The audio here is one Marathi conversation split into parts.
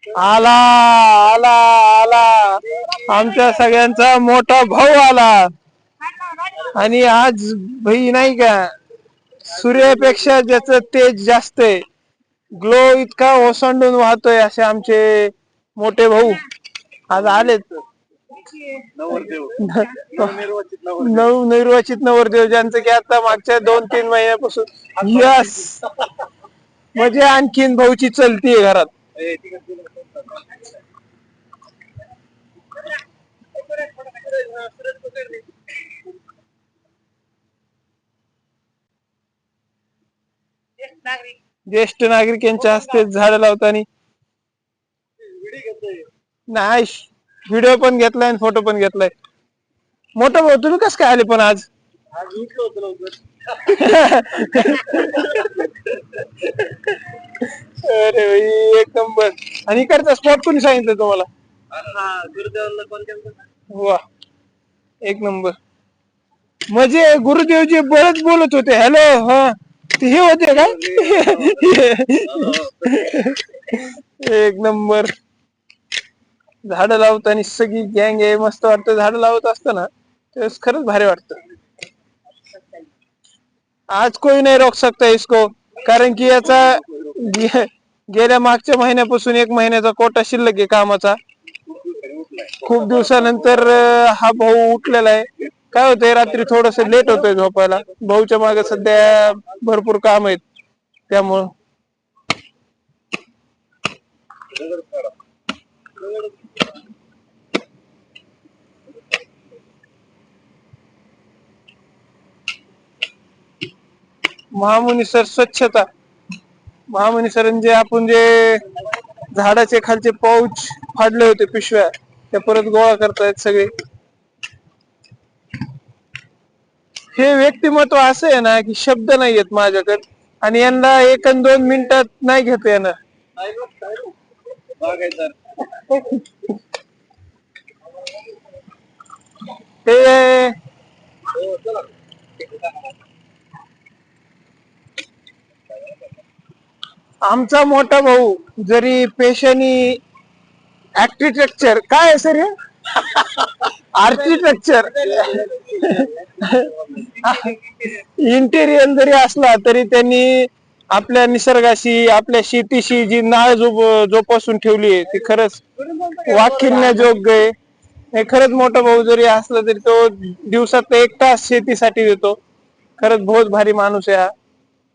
आला आला आला आमच्या सगळ्यांचा मोठा भाऊ आला. आणि आज भाई नाही का, सूर्यापेक्षा ज्याचं तेज जास्त आहे, ग्लो इतका ओसंडून वाहतोय, असे आमचे मोठे भाऊ आज आलेत. नवनिर्वाचित नवरदेव, ज्यांचं की आता मागच्या 2-3 महिन्यापासून यस म्हणजे आणखीन भाऊची चलती आहे घरात. ज्येष्ठ नागरिकांच्या हस्ते झाड लावताना नाही, व्हिडिओ पण घेतलाय आणि फोटो पण घेतलाय. मोठं भाऊ तुम्ही कसं काय आले पण आज? अरे भाई एक नंबर. आणि इकडचा स्पॉट कोणी सांगितलं तुम्हाला? वा एक नंबर. म्हणजे गुरुदेवजी बरेच बोलत होते, हॅलो हा ते हे होते का? एक नंबर. झाड लावताना सगळी गँग आहे, मस्त वाटतं. झाड लावत असताना तेच खरंच भारी वाटतं. आज कोई नाही रोक सकता इसको, कारण की याचा गेल्या मागच्या महिन्यापासून 1 महिन्याचा कोटा शिल्लक आहे कामाचा. खूप दिवसानंतर हा भाऊ उठलेला आहे. काय होतंय, रात्री थोडस लेट होतंय झोपायला. भाऊच्या मागे सध्या भरपूर काम आहेत त्यामुळं. महामुनी सर स्वच्छता. महामुनी सरांचे आपण जे झाडाचे खालचे पाऊच फाडले होते, पिशव्या, त्या परत गोळा करतायत सगळे. हे व्यक्तिमत्व असं आहे ना की शब्द नाही आहेत माझ्याकडे, आणि यांना 1 आणि 2 मिनिटात नाही घेता येणार. ते आमचा मोठा भाऊ जरी पेशाने आर्किटेक्चर, काय आहे सर हे? आर्किटेक्चर इंटेरियर जरी असला तरी त्यांनी आपल्या निसर्गाशी, आपल्या शेतीशी जी नाळ जोपासून ठेवली आहे, ती खरंच वाखिण्याजोग्य आहे. हे खरंच मोठा भाऊ जरी असला तरी तो दिवसात 1 तास शेतीसाठी देतो. खरंच बहुत भारी माणूस आहे हा.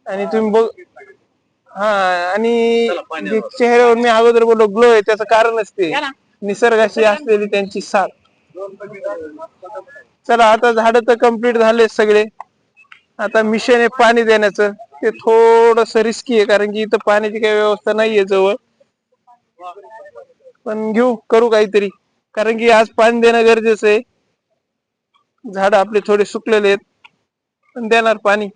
आणि तुम्ही बघ, हा, आणि चेहऱ्यावर मी अगोदर बोललो ग्लो आहे, त्याचं कारणच ते निसर्गाशी असलेली त्यांची साथ. चला आता झाड तर कम्प्लीट झाले सगळे. आता मिशन आहे पाणी देण्याचं. ते थोडस रिस्की आहे, कारण की इथं पाण्याची काही व्यवस्था नाहीये जवळ. पण करू काहीतरी, कारण की आज पाणी देणं गरजेचं आहे. झाड आपले थोडे सुकलेले आहेत, पण देणार पाणी.